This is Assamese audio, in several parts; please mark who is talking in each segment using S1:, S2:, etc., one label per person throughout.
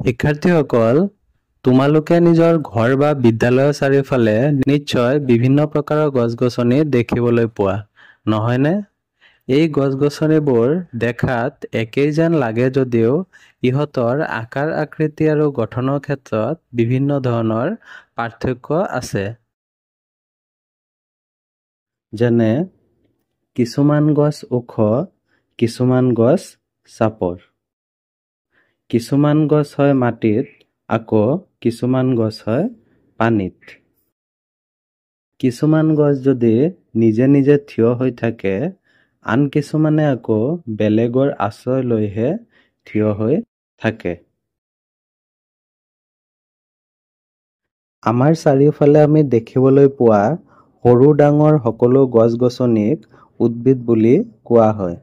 S1: শিক্ষাৰ্থীসকল, তোমালোকে নিজৰ ঘৰ বা বিদ্যালয়ৰ চাৰিওফালে নিশ্চয় বিভিন্ন প্ৰকাৰৰ গছ-গছনি দেখিবলৈ পোৱা, নহয়নে? এই গছ-গছনিবোৰ দেখাত একেই যেন লাগে যদিও ইহঁতৰ আকাৰ আকৃতি আৰু গঠনৰ ক্ষেত্ৰত বিভিন্ন ধৰণৰ পাৰ্থক্য আছে। যেনে কিছুমান গছ ওখ, কিছুমান গছ চাপৰ। কিছুমান গছ হয় মাটিত, আকৌ কিছুমান গছ হয় পানীত। কিছুমান গছ যদি নিজে নিজে থিয় হৈ থাকে, আন কিছুমানে আকৌ বেলেগৰ আশ্ৰয় লৈহে থিয় হৈ থাকে। আমাৰ চাৰিওফালে আমি দেখিবলৈ পোৱা সৰু ডাঙৰ সকলো গছ-গছনিক উদ্ভিদ বুলি কোৱা হয়।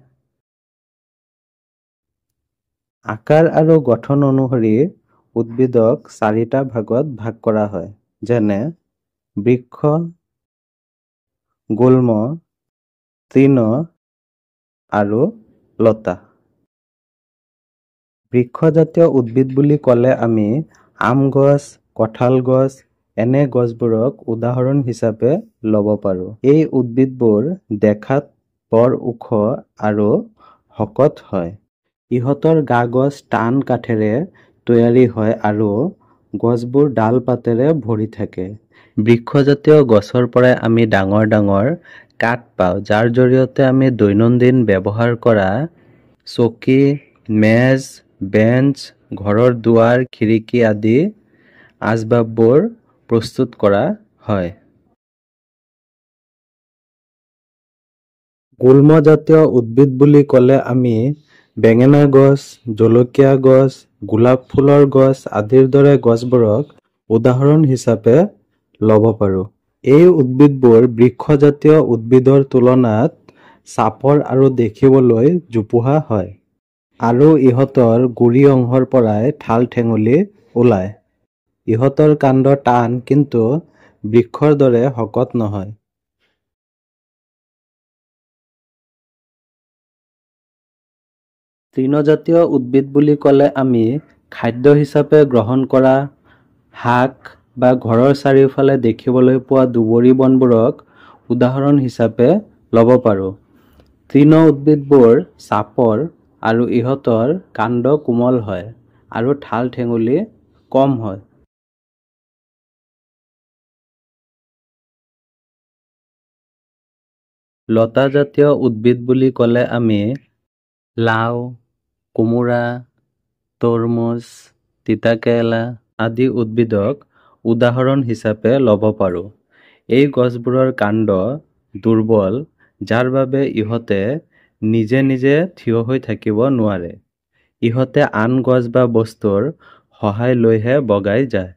S1: আকাৰ আৰু গঠন অনুসৰি উদ্ভিদক চাৰিটা ভাগত ভাগ কৰা হয়, যেনে বৃক্ষ, গুল্ম, তৃণ আৰু লতা। বৃক্ষজাতীয় উদ্ভিদ বুলি ক'লে আমি আম গছ, কঁঠাল গছ এনে গছবোৰক উদাহৰণ হিচাপে ল'ব পাৰোঁ। এই উদ্ভিদবোৰ দেখাত বৰ ওখ আৰু শকত হয়। ইহঁতৰ গা-গছ টান কাঠেৰে তৈয়াৰী হয় আৰু গছবোৰ ডাল পাতেৰে ভৰি থাকে। বৃক্ষজাতীয় গছৰ পৰাই আমি ডাঙৰ ডাঙৰ কাঠ পাওঁ, যাৰ জৰিয়তে আমি দৈনন্দিন ব্যৱহাৰ কৰা চকী, মেজ, বেঞ্চ, ঘৰৰ দুৱাৰ, খিৰিকী আদি আচবাববোৰ প্ৰস্তুত কৰা হয়। গুল্মজাতীয় উদ্ভিদ বুলি ক'লে আমি বেঙেনা গছ, জলকীয়া গছ, গোলাপ ফুলৰ গছ আদিৰ দৰে গছবোৰক উদাহৰণ হিচাপে ল'ব পাৰোঁ। এই উদ্ভিদবোৰ বৃক্ষজাতীয় উদ্ভিদৰ তুলনাত চাপৰ আৰু দেখিবলৈ জোপোহা হয়, আৰু ইহঁতৰ গুৰি অংশৰ পৰাই ঠাল-ঠেঙুলি ওলায়। ইহঁতৰ কাণ্ড টান কিন্তু বৃক্ষৰ দৰে শকত নহয়। তৃণজাতীয় উদ্ভিদ বুলি ক'লে আমি খাদ্য হিচাপে গ্ৰহণ কৰা শাক বা ঘৰৰ চাৰিওফালে দেখিবলৈ পোৱা দুবৰি বনবোৰক উদাহৰণ হিচাপে ল'ব পাৰোঁ। তৃণ উদ্ভিদবোৰ চাপৰ আৰু ইহঁতৰ কাণ্ড কোমল হয় আৰু ঠাল-ঠেঙুলি কম হয়। লতাজাতীয় উদ্ভিদ বুলি ক'লে আমি লাও, কোমোৰা, তৰমুজ, তিতাকেৰেলা আদি উদ্ভিদক উদাহৰণ হিচাপে ল'ব পাৰোঁ। এই গছবোৰৰ কাণ্ড দুৰ্বল, যাৰ বাবে ইহঁতে নিজে নিজে থিয় হৈ থাকিব নোৱাৰে। ইহঁতে আন গছ বা বস্তুৰ সহায় লৈহে বগাই যায়।